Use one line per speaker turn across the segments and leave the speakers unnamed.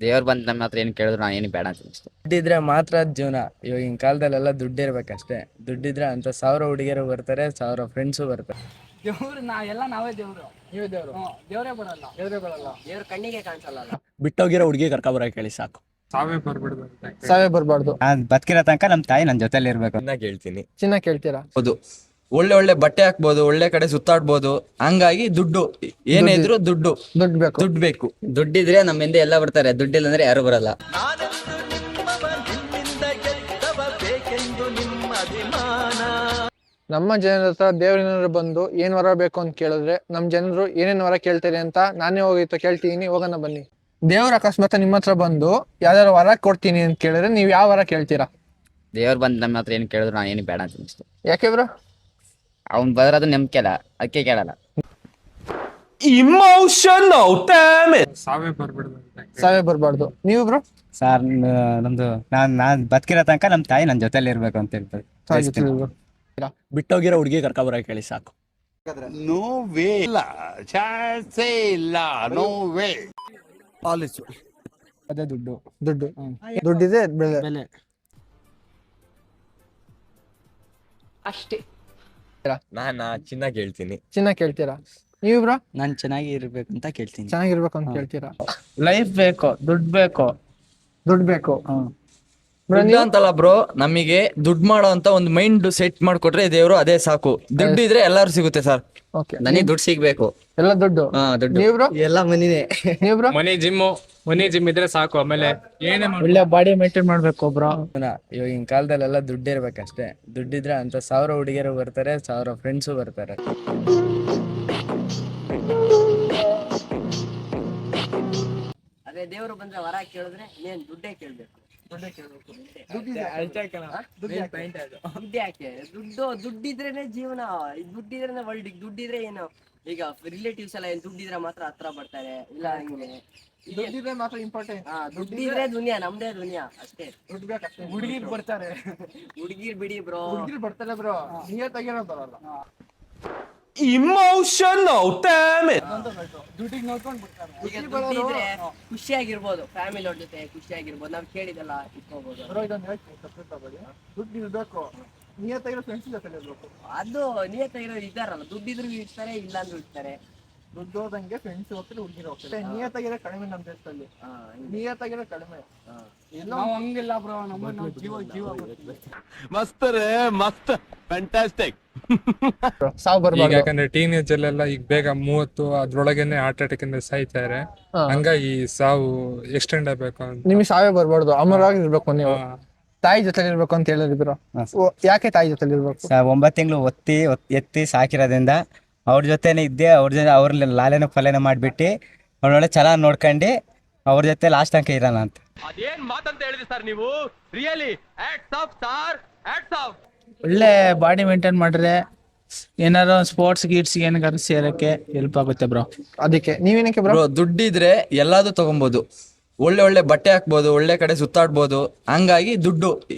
ದೇವ್ರು ಬಂದು ನಮ್ಮ ಹತ್ರ ಏನು ಕೇಳಿದ್ರು ನಾನು ಏನು ಬೇಡ ಅಂತ ಅಷ್ಟೇ.
ದುಡ್ಡಿದ್ರೆ ಮಾತ್ರ ಜೀವನ. ಇವಾಗಿನ ಕಾಲದಲ್ಲೆಲ್ಲ ದುಡ್ಡಿರ್ಬೇಕಷ್ಟೇ. ದುಡ್ಡಿದ್ರೆ ಅಂತ 1000 ಹುಡುಗಿಯರು ಬರ್ತಾರೆ, 1000 ಫ್ರೆಂಡ್ಸು ಬರ್ತಾರೆ.
ದೇವ್ರು ನಾವೇ ದೇವ್ರು. ನೀವೇ ದೇವ್ರು. ದೇವ್ರೇ ಬರಲ್ಲ. ದೇವ್ರ ಕಣ್ಣಿಗೆ ಕಾಣಿಸಲ್ಲ.
ಬಿಟ್ಟೋಗಿರೋ ಹುಡುಗಿ ಕರ್ಕೊಬರಕ್ಕೆ ಹೇಳಿ ಸಾಕು.
ಸಾವೇ ಬರ್ಬಾರ್ದು.
ನಾನ್ ಬದುಕಿರೋ ತನಕ ನಮ್ ತಾಯಿ ನನ್ ಜೊತೆಲಿ ಇರ್ಬೇಕು.
ಹೇಳ್ತೀನಿ.
ಚಿನ್ನ ಕೇಳ್ತೀರಾ?
ಹೌದು, ಒಳ್ಳೆ ಒಳ್ಳೆ ಬಟ್ಟೆ ಹಾಕ್ಬೋದು, ಒಳ್ಳೆ ಕಡೆ ಸುತ್ತಾಡ್ಬೋದು. ಹಂಗಾಗಿ ದುಡ್ಡು ಏನೇ ಇದ್ರು ದುಡ್ಡು ಬೇಕು.
ದುಡ್ಡಿದ್ರೆ ನಮ್ಮಿಂದ ಎಲ್ಲ ಬರ್ತಾರೆ, ದುಡ್ಡಿಲ್ಲ ಅಂದ್ರೆ ಯಾರು ಬರಲ್ಲ.
ನಮ್ಮ ಜನರ ಹತ್ರ ದೇವ್ರೇನಾದ್ರು ಬಂದು ಏನ್ ವರ ಬೇಕು ಅಂತ ಕೇಳಿದ್ರೆ ನಮ್ ಜನರು ಏನೇನ್ ವರ ಕೇಳ್ತಾರೆ ಅಂತ ನಾನೇ ಹೋಗಿತ್ತು ಕೇಳ್ತೀನಿ. ಹೋಗೋಣ ಬನ್ನಿ. ದೇವ್ರ ಅಕಸ್ಮಾತ್ ನಿಮ್ಮ ಹತ್ರ ಬಂದು ಯಾವ್ದಾರು ವರ ಕೊಡ್ತೀನಿ ಅಂತ ಕೇಳಿದ್ರೆ ನೀವ್ ಯಾವ ವರ ಕೇಳ್ತೀರಾ?
ದೇವ್ರು ಬಂದು ನಮ್ಮ ಹತ್ರ ಏನು ಕೇಳಿದ್ರು ನಾನು ಏನು ಬೇಡ ಅಂತ ಅಷ್ಟೇ.
ಯಾಕೆ ಬ್ರೋ?
ಅವ್ನು ಬರೋದು ನಂಬಿಕೆ ಅಲ್ಲ, ಅದಕ್ಕೆ ಕೇಳಲ್ಲ.
ಸಾವೇ ಬರ್ಬಾರ್ದು. ನೀವು ಬ್ರೋ?
ಸರ್ ನಮ್ದು ನಾನ್ ಬದುಕಿರೋ ತನಕ ನಮ್ ತಾಯಿ ನನ್ ಜೊತೆಲಿ ಇರ್ಬೇಕು ಅಂತ ಹೇಳ್ತಾರೆ. ಬಿಟ್ಟೋಗಿರೋ ಹುಡುಗಿ ಕರ್ಕೊಬರಕ್ಕೆ ಹೇಳಿ ಸಾಕು.
ನೋ ವೇ, ಇಲ್ಲ ಚಾನ್ಸೇ ಇಲ್ಲ, ನೋ ವೇ.
ಅದೇ ದುಡ್ಡು
ದುಡ್ಡಿದೆ ಬೆಲೆ.
ಅಷ್ಟೇ.
ನಾನ ಚಿನ್ನ ಕೇಳ್ತೀನಿ.
ಚಿನ್ನ ಕೇಳ್ತೀರಾ? ನೀವು ಬ್ರೋ?
ನಾನ್ ಚೆನ್ನಾಗಿ ಇರ್ಬೇಕು ಅಂತ ಕೇಳ್ತೀನಿ.
ಚೆನ್ನಾಗಿರ್ಬೇಕು ಅಂತ ಕೇಳ್ತೀರಾ?
ಲೈಫ್ ಬೇಕು, ದುಡ್ಡು ಬೇಕು.
ದುಡ್ಡು ಅಂತಲ್ಲ ಬ್ರೋ, ನಮಗೆ ದುಡ್ಡು ಮಾಡೋ ಅಂತ ಒಂದು ಮೈಂಡ್ ಸೆಟ್ ಮಾಡ್ಕೊಟ್ರೆ ದೇವ್ರು ಅದೇ ಸಾಕು. ದುಡ್ಡು ಇದ್ರೆ ಎಲ್ಲಾರು ಸಿಗುತ್ತೆ ಸರ್.
ಓಕೆ,
ನನಗೆ ದುಡ್ಡು ಸಿಗ್ಬೇಕು.
ಎಲ್ಲ ದುಡ್ಡು.
ದುಡ್ಡು.
ನೀವು ಬ್ರೋ?
ಎಲ್ಲ ಮನಿನೇ.
ನೀವು ಬ್ರೋ?
ಮನಿ ಜಿಮ್ ಇದ್ರೆ ಸಾಕು. ಆಮೇಲೆ ಏನೇ
ಒಳ್ಳೆ ಬಾಡಿ ಮೇಂಟೈನ್ ಮಾಡ್ಬೇಕು ಬ್ರೋ. ಇವಾಗಿನ ಕಾಲದಲ್ಲೆಲ್ಲ ದುಡ್ಡಿರ್ಬೇಕಷ್ಟೇ. ದುಡ್ಡಿದ್ರೆ ಅಂತ 1000 ಹುಡುಗಿಯರು ಬರ್ತಾರೆ, 1000 ಫ್ರೆಂಡ್ಸು ಬರ್ತಾರೆ.
ಅದೇ ದೇವ್ರು ಬಂದ್ರೆ ವರ ಕೇಳಿದ್ರೆ ನೀನ್ ದುಡ್ಡೇ ಕೇಳ್ಬೇಕು. ದುಡ್ಡು ಯಾಕೆ? ದುಡ್ಡಿದ್ರೇನೆ ಜೀವನ. ದುಡ್ಡಿದ್ರೇನೆ ವರ್ಲ್ಡ್. ದುಡ್ಡಿದ್ರೆ ಏನು, ಈಗ ರಿಲೇಟಿವ್ಸ್ ಎಲ್ಲ ಏನ್ ದುಡ್ಡಿದ್ರೆ ಮಾತ್ರ ಹತ್ರ ಬರ್ತಾರೆ, ಇಲ್ಲ ಹಿಂಗೆ.
ದುಡ್ಡಿದ್ರೆ ಮಾತ್ರ ಇಂಪಾರ್ಟೆಂಟ್.
ದುಡ್ಡಿದ್ರೆ ದುನಿಯಾ, ನಮ್ದೇ ದುನಿಯಾ ಅಷ್ಟೇ.
ದುಡ್ಡು ಬೇಕಷ್ಟೇ. ಹುಡುಗಿರ್ ಬರ್ತಾರೆ.
ಹುಡುಗಿರ್ ಬಿಡಿ ಬ್ರೋ.
ಹುಡುಗಿರ್ ಬರ್ತಾರೆ ಬ್ರೋ, ನಿಯತ್ತಾಗಿರೋ ಬರಲ್ಲ. ದುಡ್ಡಿಗೆ ನೋಡ್ಕೊಂಡ್ ಬಿಡ್ತಾರೆ.
ಈಗ ದುಡ್ಡಿದ್ರೆ ಖುಷಿಯಾಗಿರ್ಬೋದು, ಫ್ಯಾಮಿಲಿ ಅವ್ರ ಜೊತೆ ಖುಷಿಯಾಗಿರ್ಬೋದು, ನಾವ್ ಕೇಳಿದೆಲ್ಲ ಇಟ್ಕೋಬಹುದು.
ದುಡ್ಡು ಇರ್ಬೇಕು, ನಿಯತ್ತಾಗಿರೋ ಫ್ರೆಂಡ್ಸ್ ಜೊತೆ ಇರ್ಬೇಕು.
ಅದು ನಿಯತ್ತಾಗಿರೋ ಇದಾರಲ್ಲ, ದುಡ್ಡಿದ್ರು ಇರ್ತಾರೆ, ಇಲ್ಲ ಅಂದ್ರೂ ಇರ್ತಾರೆ.
ದುಡ್ಡು ಹೋದಂಗೆ ಫ್ರೆಂಡ್ಸ್ ಹೋಗ್ತಾರೆ, ಹುಡುಗಿರು ಹೋಗ್ತಾರೆ. ನಿಯತ್ತಾಗಿರೋ ಕಡಿಮೆ ನಮ್ಮ ದೇಶದಲ್ಲಿ. ನಿಯತ್ತಾಗಿರೋ ಕಡಿಮೆ.
ನಾವು ಹಂಗಿಲ್ಲ ಬ್ರೋ, ನಮ್ಮ ಜೀವ
ಮಸ್ತ್ ರೇ, ಮಸ್ತ್, ಫ್ಯಾಂಟಾಸ್ಟಿಕ್.
ಸಾವು ಬರ್ಬಾರ್ದು.
ಯಾಕಂದ್ರೆ ಟೀನೇಜ್ ಅಲ್ಲೆಲ್ಲ ಈಗ ಬೇಗ 30 ಅದ್ರೊಳಗೇನೆ ಹಾರ್ಟ್ ಅಟ್ಯಾಕ್ ಇಂದ ಸಾಯ್ತಾರೆ. ಹಂಗಾಗಿ ಸಾವು ಎಕ್ಸ್ಟೆಂಡ್ ಆಗ್ಬೇಕು ಅಂತ.
ನಿಮಗೆ ಸಾವೇ ಬರ್ಬಾರ್ದು, ಅಮರವಾಗಿ ಇರ್ಬೇಕು. ನೀವು ತಾಯಿ ಜೊತೆ ಇರ್ಬೇಕು ಅಂತ ಹೇಳಿದ್ರು. ಯಾಕೆ ತಾಯಿ ಜೊತೆ ಇರ್ಬೇಕು?
9 ತಿಂಗಳು ಎತ್ತಿ ಸಾಕಿರೋದ್ರಿಂದ ಅವ್ರ ಜೊತೆನೆ ಇದ್ದೆ. ಅವ್ರ ಲಾಲೆನ ಫಲೆನ ಮಾಡ್ಬಿಟ್ಟು ಅವ್ರೊಳ್ಳೆ ಚೆನ್ನಾಗಿ ನೋಡ್ಕೊಂಡು ಅವ್ರ ಜೊತೆ ಲಾಸ್ಟ್ ತನಕ ಇರೋಣ ಅಂತ.
ಅದೇನ್ ಮಾತಂತ ಹೇಳಿದ್ರಿ ಸರ್ ನೀವು? Really hats off sir, hats off.
ಒಳ್ಳೆ ಬಾಡಿ ಮೇಂಟೈನ್ ಮಾಡ್ರೆ ಏನಾದ್ರು ಸ್ಪೋರ್ಟ್ಸ್ ಗೀಟ್ಸ್ ಏನಾದ್ರು ಸೇರಕ್ಕೆ ಹೆಲ್ಪ್ ಆಗುತ್ತೆ ಬ್ರೋ.
ಅದಕ್ಕೆ ನೀವೇನಕ್ಕೆ ಬ್ರೋ?
ದುಡ್ಡಿದ್ರೆ ಎಲ್ಲಾದು ತಗೊಬೋದು, ಒಳ್ಳೆ ಒಳ್ಳೆ ಬಟ್ಟೆ ಹಾಕ್ಬೋದು, ಒಳ್ಳೆ ಕಡೆ ಸುತ್ತಾಡ್ಬೋದು. ಹಂಗಾಗಿ ದುಡ್ಡು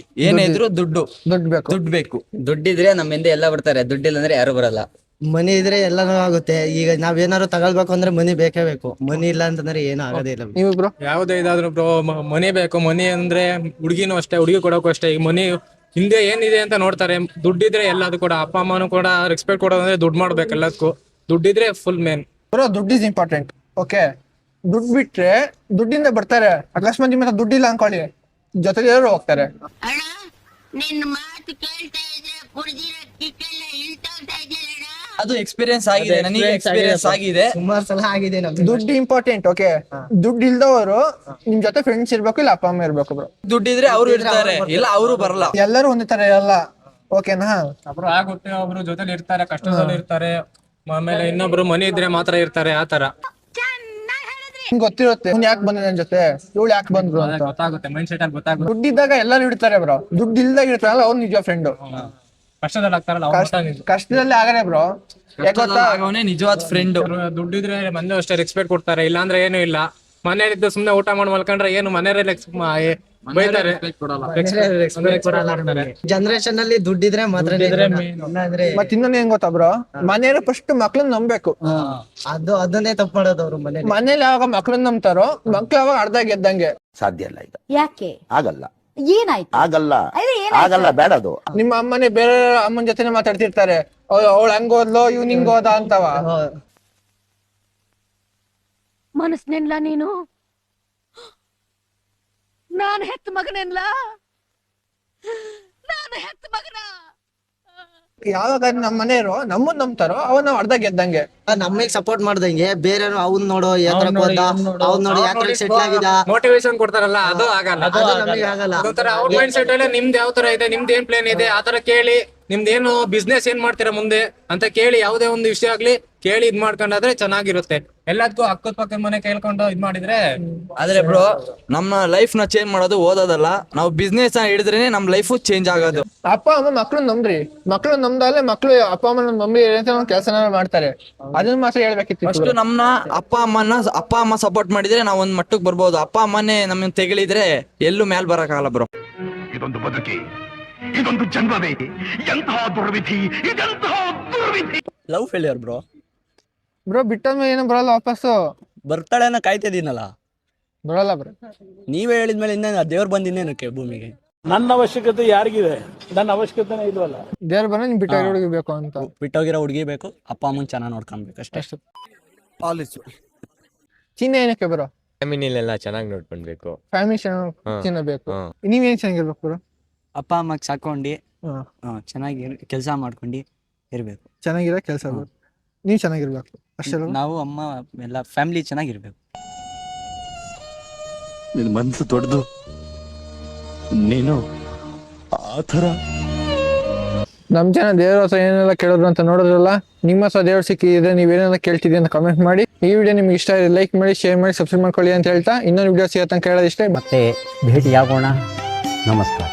ಏನೇ ಇದ್ರು ದುಡ್ಡು ಬೇಕು.
ದುಡ್ಡಿದ್ರೆ ನಮ್ಮಿಂದ ಎಲ್ಲ ಬರ್ತಾರೆ, ದುಡ್ಡಿಲ್ಲ ಅಂದ್ರೆ ಯಾರು ಬರಲ್ಲ.
ಮನಿ ಇದ್ರೆ ಎಲ್ಲಾನು ಆಗುತ್ತೆ. ಈಗ ನಾವೇನಾದ್ರು ತಗೊಳ್ಬೇಕು ಅಂದ್ರೆ ಮನಿ ಬೇಕೇ ಬೇಕು. ಮನಿ ಇಲ್ಲ ಅಂತಂದ್ರೆ ಏನು ಆಗೋದೇ ಇಲ್ಲ.
ನೀವು ಬ್ರೋ?
ಯಾವುದೇ ಇದಾದ್ರು ಬ್ರೋ ಮನಿ ಬೇಕು. ಮನಿ ಅಂದ್ರೆ ಹುಡುಗಿನೂ ಅಷ್ಟೇ, ಹುಡುಗಿ ಕೊಡೋಕು ಅಷ್ಟೇ. ಈಗ ಮನಿ ಹಿಂದೆ ಏನಿದೆ ಅಂತ ನೋಡ್ತಾರೆ. ದುಡ್ಡಿದ್ರೆ ಎಲ್ಲದು ಕೂಡ. ಅಪ್ಪ ಅಮ್ಮನೂ ಕೂಡ ರೆಸ್ಪೆಕ್ಟ್ ಕೊಡೋದಂದ್ರೆ ದುಡ್ಡು ಮಾಡ್ಬೇಕು ಎಲ್ಲದಕ್ಕೂ. ದುಡ್ಡಿದ್ರೆ ಫುಲ್ ಮೇನ್
ಬ್ರೋ. ದುಡ್ಡು ಇಸ್ ಇಂಪಾರ್ಟೆಂಟ್. ಓಕೆ, ದುಡ್ಡು ಬಿಟ್ರೆ ದುಡ್ಡಿಂದ ಬರ್ತಾರೆ. ಅಕಸ್ಮಾತ್ ನಿಮ್ಮ ಹತ್ರ ದುಡ್ಡಿಲ್ಲ ಅನ್ಕೊಳ್ಳಿ, ಜೊತೆಲಿ ಯಾರು ಹೋಗ್ತಾರೆ.
ನಿನ್ನ ಮಾತು ಕೇಳ್ತಾ ಇದ್ರೆ ಕುಡ್ದಿರೋ ಕಿಕ್ಕೆಲ್ಲ ಇಳ್ತೋಗ್ತಾ ಇದೆಯಲ್ಲ.
ಅದು ಎಕ್ಸ್ಪೀರಿಯನ್ಸ್ ಆಗಿದೆ, ನನಗೆ ಎಕ್ಸ್ಪೀರಿಯನ್ಸ್ ಆಗಿದೆ.
ಸುಮಾರು ಸಲ ಆಗಿದೆ ನಮ್ಗೆ.
ದುಡ್ಡು ಇಂಪಾರ್ಟೆಂಟ್. ಓಕೆ, ದುಡ್ಡು ಇಲ್ದವರು ನಿಮ್ ಜೊತೆ ಫ್ರೆಂಡ್ಸ್ ಇರ್ಬೇಕು, ಇಲ್ಲ ಅಪ್ಪ ಅಮ್ಮ ಇರ್ಬೇಕು ಬ್ರೋ.
ದುಡ್ಡಿದ್ರೆ ಅವ್ರು ಇರ್ತಾರೆ, ಇಲ್ಲ ಅವರು ಬರಲ್ಲ.
ಎಲ್ಲರೂ ಒಂದೇ ತರ ಇರಲ್ಲ. ಓಕೆನಾ?
ಒಬ್ರು ಆಗುತ್ತೆ, ಒಬ್ರು ಜೊತೆಲಿ ಇರ್ತಾರೆ, ಕಷ್ಟದಲ್ಲಿ ಇರ್ತಾರೆ. ಆಮೇಲೆ ಇನ್ನೊಬ್ರು ಮನಿ ಇದ್ರೆ ಮಾತ್ರ ಇರ್ತಾರೆ, ಆ ತರ
ನಿಮ್ಗೆ ಗೊತ್ತಿರುತ್ತೆ ಇವ್ನು ಯಾಕೆ ಬಂದ ನನ್ ಜೊತೆ, ಇವಳು ಯಾಕೆ ಬಂದ್ರು ಅಂತ
ಗೊತ್ತಾಗುತ್ತೆ. ಮೈಂಡ್ ಸೆಟ್ ಅಲ್ಲಿ ಗೊತ್ತಾಗುತ್ತೆ.
ದುಡ್ಡಿದ್ದಾಗ ಎಲ್ಲರೂ ಇಡ್ತಾರೆ ಬ್ರೋ. ದುಡ್ಡು ಇಲ್ದಾಗ ಇರ್ತಾರಲ್ಲ ಅವ್ರು ನಿಜ ಫ್ರೆಂಡ್.
ಕಷ್ಟದಲ್ಲಿ ಆಗ್ತಾರಲ್ಲ,
ಕಷ್ಟದಲ್ಲಿ ಆಗರೆ ಬ್ರೋ.
ಅವನೇ ನಿಜವಾದ ಫ್ರೆಂಡ್.
ದುಡ್ಡಿದ್ರೆ ಮಂದಿ ಅಷ್ಟೇ ರೆಸ್ಪೆಕ್ಟ್ ಕೊಡ್ತಾರೆ, ಇಲ್ಲ ಅಂದ್ರೆ ಏನು ಇಲ್ಲ. ಮನೇಲಿದ್ದು ಸುಮ್ನೆ ಊಟ ಮಾಡಿ ಮಲ್ಕೊಂಡ್ರೆ ಏನು ಮನೆಯವ್ರಲ್ಲಿ ಬೈತಾರೆ.
ಜನರೇಷನ್ ಅಲ್ಲಿ ದುಡ್ಡಿದ್ರೆ ಮಾತ್ರ
ಮತ್ ಇನ್ನೊಂದ್ ಏನ್ ಗೊತ್ತಾ ಬ್ರೋ, ಮನೆಯವ್ರು ಫಸ್ಟ್ ಮಕ್ಳನ್ನ ನಂಬೇಕು.
ಅದನ್ನೇ ತಪ್ಪು ಮಾಡೋದು ಅವ್ರು
ಮನೇಲಿ ಯಾವಾಗ ಮಕ್ಳನ್ನ ನಂಬ್ತಾರೋ ಮಕ್ಳು ಅವಾಗ ಅರ್ಧ ಗೆದ್ದಂಗೆ.
ಸಾಧ್ಯ ಇಲ್ಲ ಈಗ,
ಯಾಕೆ
ಆಗಲ್ಲ,
ಏನಾಯ್ತು?
ಆಗಲ್ಲ, ಆಗಲ್ಲ, ಬೇಡ ಅದು.
ನಿಮ್ಮ ಅಮ್ಮನೇ ಬೇರೆ ಅಮ್ಮನ ಜೊತೆನೆ ಮಾತಾಡ್ತಿರ್ತಾರೆ, ಅವಳು ಹಂಗೋದ್ಲೋ ಇವ್ನ ಹಿಂಗೋದ ಅಂತವ.
ಮನಸ್ನೆನ್ಲ ನೀನು, ನಾನು ಹೆತ್ತ ಮಗನೆನ್ಲ, ನಾನು ಹೆತ್ತ ಮಗನ.
ಯಾವಾಗ ನಮ್ಮ ಮನೆಯವರು ನಮ್ಮನ್ ನಂಬ್ತಾರೋ ಅವಾಗ ನಾವ್ ಅರ್ಧ ಗೆದ್ದಂಗೆ.
ನಮಗೆ ಸಪೋರ್ಟ್ ಮಾಡ್ದಂಗೆ ಬೇರೆ ಅವ್ನ್ ನೋಡೋ ಯಾವ್ದ್ರಕ್ ಹೋದ, ಅವ್ನ್ ನೋಡಿ ಯಾವ್ದ್ರ ಸೆಟ್ಲ್ ಆಗಿದ,
ಮೋಟಿವೇಶನ್ ಕೊಡ್ತಾರಲ್ಲ ಅದು ಆಗಲ್ಲ.
ಅದು ನಮಗೆ ಆಗಲ್ಲ.
ಅದೊಂಥರ ಅವ್ರ ಮೈಂಡ್ ಸೆಟ್ ಅಲ್ಲಿ ನಿಮ್ದು ಯಾವ ತರ ಇದೆ, ನಿಮ್ದು ಏನ್ ಪ್ಲಾನ್ ಇದೆ ಆತರ ಕೇಳಿ, ನಿಮ್ದೇನು ಬಿಸ್ನೆಸ್ ಏನ್ ಮಾಡ್ತೀರಾ ಮುಂದೆ ಅಂತ ಕೇಳಿ, ಯಾವುದೇ ಒಂದು ವಿಷಯ ಆಗ್ಲಿ ಕೇಳಿ ಇದ್ ಮಾಡ್ಕೊಂಡಾದ್ರೆ ಚೆನ್ನಾಗಿರುತ್ತೆ. ಎಲ್ಲದಕ್ಕೂ ಅಕ್ಕದ ಪಕ್ಕದ ಮನೆ ಕೇಳ್ಕೊಂಡು ಇದ್ ಮಾಡಿದ್ರೆ.
ಆದ್ರೆ ಬ್ರೋ, ನಮ್ಮ ಲೈಫ್ ನ ಚೇಂಜ್ ಮಾಡೋದು ಓದೋದಲ್ಲ, ನಾವು ಬಿಸ್ನೆಸ್ ಹಿಡಿದ್ರೇನೆ ನಮ್ ಲೈಫ್ ಚೇಂಜ್ ಆಗೋದು.
ಅಪ್ಪ ಅಮ್ಮ ಮಕ್ಳನ್ನ ನಂಬ್ರಿ, ಮಕ್ಳು ನಂಬ್ದಾಲೆ ಮಕ್ಳು ಅಪ್ಪ ಅಮ್ಮನ ನಂಬಿ ಕೆಲಸನ ಮಾಡ್ತಾರೆ. ಅದನ್ನ ಮಾತ್ರ ಹೇಳ್ಬೇಕಿತ್ತು.
ಫಸ್ಟ್ ನಮ್ನ ಅಪ್ಪ ಅಮ್ಮ ಸಪೋರ್ಟ್ ಮಾಡಿದ್ರೆ ನಾವ್ ಒಂದ್ ಮಟ್ಟಕ್ಕೆ ಬರ್ಬೋದು. ಅಪ್ಪ ಅಮ್ಮನೇ ನಮ್ಮನ್ನ ತೆಗಳಿದ್ರೆ ಎಲ್ಲೂ ಮೇಲ್ ಬರಕ್ಕಾಗಲ್ಲ ಬ್ರೋ.
ಇದೊಂದು ಬದುಕಿ, ಇದೊಂದು ಜನ್ಮವೇ, ಎಂತಹ ದುರ್ವಿಧಿ, ಇದೆಂತಹ ದುರ್ವಿಧಿ.
Love failure bro.
ಬ್ರೋ ಬಿಟ್ಟದ್ಮೇಲೆ ಏನೋ ಬರಲ್ಲ ವಾಪಸ್ಸು.
ಬರ್ತಾಳೆ ಅನ್ನೋ ಕಾಯ್ತಿದ್ದೀನಲ್ಲ,
ಬರಲ್ಲ ಬ್ರೋ.
ನೀವೇ ಹೇಳಿದ್ಮೇಲೆ ಇನ್ನೇನು ದೇವ್ರು ಬಂದಿನ್ನೇನಕ್ಕೆ ಭೂಮಿಗೆ.
ನನ್ನ ಅವಶ್ಯಕತೆ ಯಾರಿಗಿದೆ? ನನ್ನ ಅವಶ್ಯಕತೆನೇ ಇಲ್ವಲ್ಲ.
ದೇವ್ರು ಬಂದ್ರೆ ನಿಮ್ ಬಿಟ್ಟ ಹುಡುಗಿ ಬೇಕು ಅಂತ.
ಬಿಟ್ಟೋಗಿರೋ ಹುಡುಗಿ ಬೇಕು, ಅಪ್ಪ ಅಮ್ಮನ್ ಚೆನ್ನಾಗಿ ನೋಡ್ಕೊಬೇಕು ಅಷ್ಟೇ.
ಚಿನ್ನ ಏನಕ್ಕೆ ಬರೋ?
ಫ್ಯಾಮಿಲಿನೆಲ್ಲ ಚೆನ್ನಾಗಿ ನೋಡ್ಕೊಳ್ಬೇಕು.
ಫ್ಯಾಮಿಲಿ ಚಿನ್ನ ಬೇಕು. ನೀವೇನ್ ಚೆನ್ನಾಗಿರ್ಬೇಕು ಬ್ರೋ?
ಅಪ್ಪ ಅಮ್ಮಗ್ ಸಾಕೊಂಡು ಚೆನ್ನಾಗಿ ಕೆಲಸ ಮಾಡ್ಕೊಂಡು ಇರ್ಬೇಕು.
ಚೆನ್ನಾಗಿರೋ ಕೆಲಸ ಬೇಕು, ನೀವ್ ಚೆನ್ನಾಗಿರ್ಬೇಕು ಅಷ್ಟೇ.
ನಾವು ಅಮ್ಮ ಎಲ್ಲ ಫ್ಯಾಮಿಲಿ ಚೆನ್ನಾಗಿರ್ಬೇಕು.
ನಿನ್ ಮನ್ಸು ದೊಡ್ಡದು, ನೀನು ಆ ಥರ.
ನಮ್ ಜನ ದೇವ್ರ ಹತ್ರ ಏನೆಲ್ಲ ಕೇಳೋದು ಅಂತ ನೋಡೋದ್ರಲ್ಲ. ನಿಮ್ಮ ಹತ್ರ ದೇವ್ರು ಸಿಕ್ಕಿದ್ರೆ ನೀವೇನೆಲ್ಲ ಕೇಳ್ತಿದ್ದೀರಿ ಅಂತ ಕಮೆಂಟ್ ಮಾಡಿ. ಈ ವಿಡಿಯೋ ನಿಮ್ಗೆ ಇಷ್ಟ ಆಗಿದೆ ಲೈಕ್ ಮಾಡಿ, ಶೇರ್ ಮಾಡಿ, ಸಬ್ಸ್ಕ್ರೈಬ್ ಮಾಡ್ಕೊಳ್ಳಿ ಅಂತ ಹೇಳ್ತಾ ಇನ್ನೊಂದು ವಿಡಿಯೋ ಸಿಗೋ ತನಕ ಹೇಳೋದಿಷ್ಟೇ.
ಮತ್ತೆ ಭೇಟಿಯಾಗೋಣ. ನಮಸ್ಕಾರ.